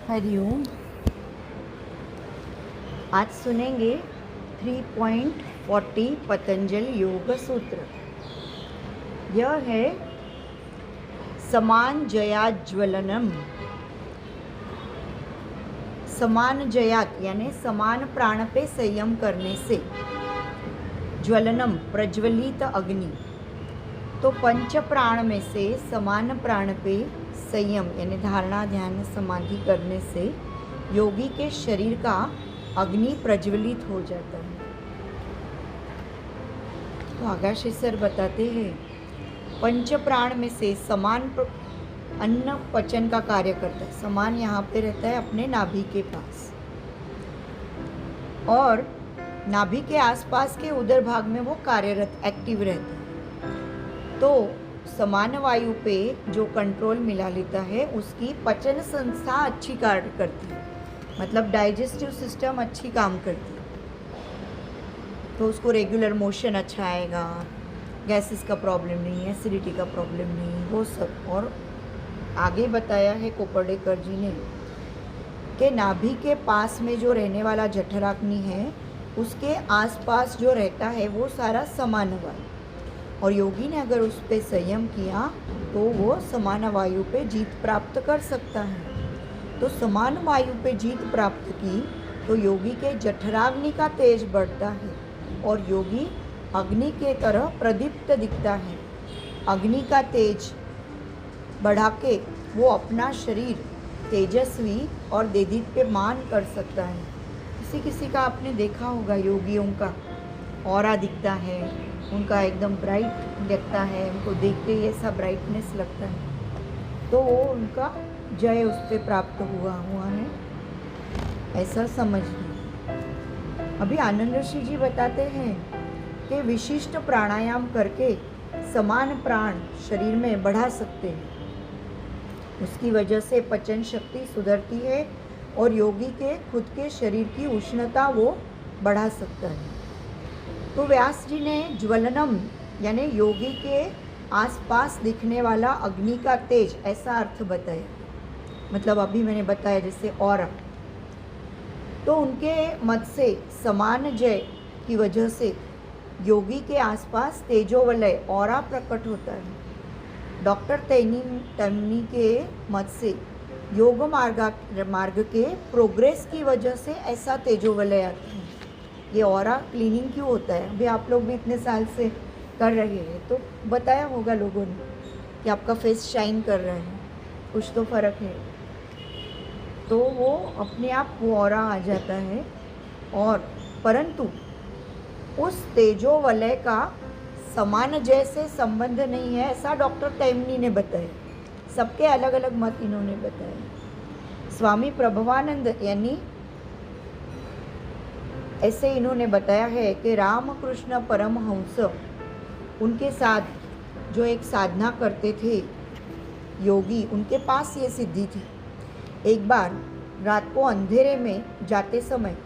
हरिओम। आज सुनेंगे 3.40 पतंजल योग सूत्र। यह है समान जयाज्वलनम। समान जयात यानी समान प्राण पे संयम करने से, ज्वलनम प्रज्वलित अग्नि। तो पंच प्राण में से समान प्राण पे संयम यानी धारणा ध्यान समाधि करने से योगी के शरीर का अग्नि प्रज्वलित हो जाता है। तो आगाशी सर बताते हैं पंच प्राण में से समान अन्न पचन का कार्य करता है। समान यहाँ पे रहता है अपने नाभि के पास, और नाभि के आसपास के उदर भाग में वो कार्यरत एक्टिव रहता है। तो समान वायु पे जो कंट्रोल मिला लेता है उसकी पचन संस्था अच्छी कार्य करती है, मतलब डाइजेस्टिव सिस्टम अच्छी काम करती है। तो उसको रेगुलर मोशन अच्छा आएगा, गैसेस का प्रॉब्लम नहीं, एसिडिटी का प्रॉब्लम नहीं, वो सब। और आगे बताया है कोपर्डेकर जी ने कि नाभि के पास में जो रहने वाला जठराग्नि है उसके आसपास जो रहता है वो सारा समान वायु, और योगी ने अगर उस पर संयम किया तो वो समान वायु पे जीत प्राप्त कर सकता है। तो समान वायु पे जीत प्राप्त की तो योगी के जठराग्नि का तेज बढ़ता है और योगी अग्नि के तरह प्रदीप्त दिखता है। अग्नि का तेज बढ़ा के वो अपना शरीर तेजस्वी और देदीप्यमान कर सकता है। किसी किसी का आपने देखा होगा, योगियों का ऑरा दिखता है, उनका एकदम ब्राइट दिखता है, उनको देखते ही ऐसा ब्राइटनेस लगता है, तो वो उनका जय उस पर प्राप्त हुआ है, ऐसा समझिए। अभी आनंद ऋषि जी बताते हैं कि विशिष्ट प्राणायाम करके समान प्राण शरीर में बढ़ा सकते हैं। उसकी वजह से पचन शक्ति सुधरती है और योगी के खुद के शरीर की उष्णता वो बढ़ा सकता है। तो व्यास जी ने ज्वलनम यानी योगी के आसपास दिखने वाला अग्नि का तेज ऐसा अर्थ बताया। मतलब अभी मैंने बताया जैसे ऑरा। तो उनके मत से समान जय की वजह से योगी के आसपास तेजोवलय ऑरा प्रकट होता है। डॉक्टर तैनी के मत से योग मार्ग के प्रोग्रेस की वजह से ऐसा तेजोवलय आता है। ये ऑरा क्लीनिंग क्यों होता है, अभी आप लोग भी इतने साल से कर रहे हैं तो बताया होगा लोगों ने कि आपका फेस शाइन कर रहा है, कुछ तो फ़र्क है। तो वो अपने आप वो ऑरा आ जाता है। और परंतु उस तेजो वलय का समान जैसे संबंध नहीं है, ऐसा डॉक्टर तैमनी ने बताया। सबके अलग अलग मत इन्होंने बताया। स्वामी प्रभवानंद यानी ऐसे इन्होंने बताया है कि रामकृष्ण परमहंस उनके साथ जो एक साधना करते थे योगी, उनके पास ये सिद्धि थी। एक बार रात को अंधेरे में जाते समय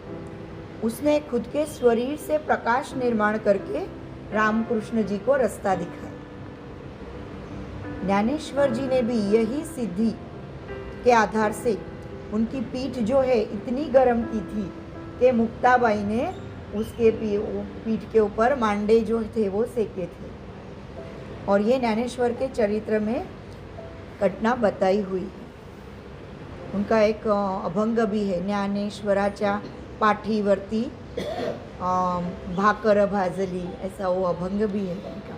उसने खुद के शरीर से प्रकाश निर्माण करके रामकृष्ण जी को रास्ता दिखाया। ज्ञानेश्वर जी ने भी यही सिद्धि के आधार से उनकी पीठ जो है इतनी गर्म की थी कि मुक्ताबाई ने उसके पीठ के ऊपर मांडे जो थे वो सेके थे। और ये ज्ञानेश्वर के चरित्र में घटना बताई हुई है। उनका एक अभंग भी है, ज्ञानेश्वराच्या पाठीवरती भाकर भाजली, ऐसा वो अभंग भी है उनका।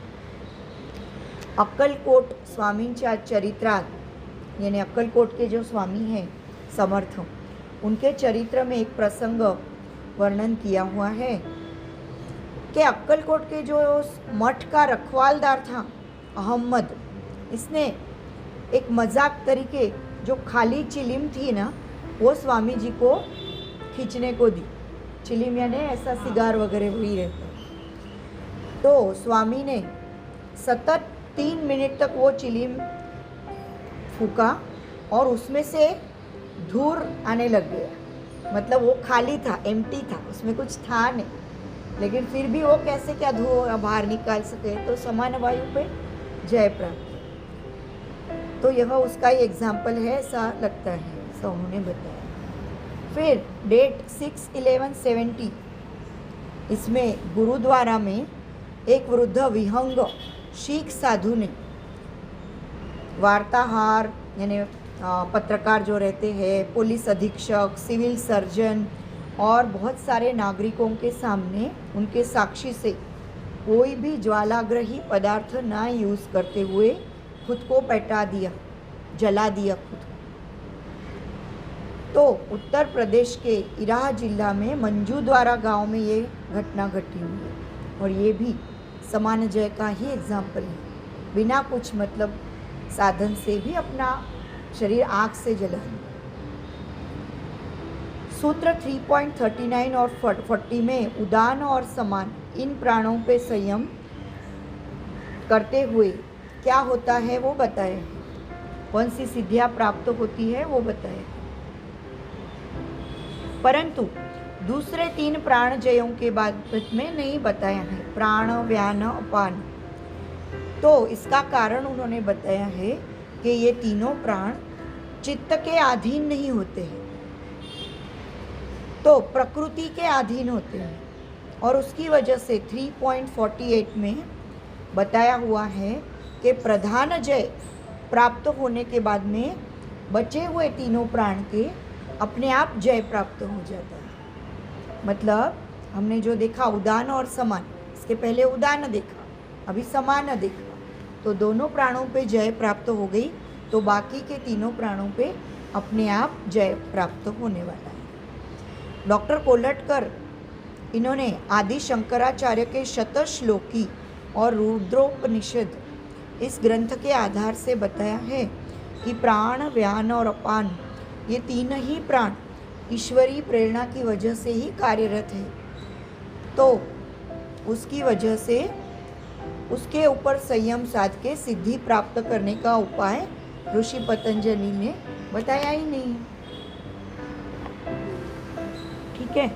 अक्कलकोट स्वामींच्या चरित्रात यानी अक्कलकोट के जो स्वामी हैं समर्थ, उनके चरित्र में एक प्रसंग वर्णन किया हुआ है कि अक्कलकोट के जो मठ का रखवालदार था अहमद, इसने एक मजाक तरीके जो खाली चिलिम थी ना वो स्वामी जी को खींचने को दी। चिलिम यानी ऐसा सिगार वगैरह वही रहता। तो स्वामी ने सतत 3 मिनट तक वो चिलिम फूका और उसमें से धूर आने लग गया। मतलब वो खाली था, एम्प्टी था, उसमें कुछ था नहीं, लेकिन फिर भी वो कैसे क्या धुआं बाहर निकाल सके। तो समान वायु पे जय प्राप्त। तो यह उसका ही एग्जाम्पल है, ऐसा लगता है। ऐसा उन्होंने बताया। फिर डेट 6/11/70, इसमें गुरुद्वारा में एक वृद्ध विहंग सिख साधु ने वार्ताहर यानी पत्रकार जो रहते हैं, पुलिस अधीक्षक, सिविल सर्जन और बहुत सारे नागरिकों के सामने उनके साक्षी से कोई भी ज्वालाग्रही पदार्थ ना यूज़ करते हुए खुद को पेटा दिया, जला दिया खुद को। तो उत्तर प्रदेश के इराह जिला में मंजूद्वारा गांव में ये घटना घटी हुई है और ये भी समान जय का ही एग्जाम्पल है। बिना कुछ मतलब साधन से भी अपना शरीर आग से जलाना। सूत्र 3.39 और 40 में उदान और समान इन प्राणों पे संयम करते हुए क्या होता है वो बताया है, कौन सी सिद्धियाँ प्राप्त होती है वो बताया है। परंतु दूसरे 3 प्राण जयों के बाबत में नहीं बताया है, प्राण, व्यान, अपान। तो इसका कारण उन्होंने बताया है कि ये तीनों प्राण चित्त के अधीन नहीं होते हैं, तो प्रकृति के अधीन होते हैं और उसकी वजह से 3.48 में बताया हुआ है कि प्रधान जय प्राप्त होने के बाद में बचे हुए तीनों प्राण के अपने आप जय प्राप्त हो जाता है। मतलब हमने जो देखा उदान और समान, इसके पहले उदान देखा, अभी समान देखा, तो दोनों प्राणों पे जय प्राप्त हो गई, तो बाकी के तीनों प्राणों पे अपने आप जय प्राप्त होने वाला है। डॉक्टर कोलटकर इन्होंने आदि शंकराचार्य के शतश्लोकी और रुद्रोपनिषद इस ग्रंथ के आधार से बताया है कि प्राण, व्यान और अपान ये 3 ही प्राण ईश्वरीय प्रेरणा की वजह से ही कार्यरत है। तो उसकी वजह से उसके ऊपर संयम साध के सिद्धि प्राप्त करने का उपाय ऋषि पतंजलि ने बताया ही नहीं। ठीक है।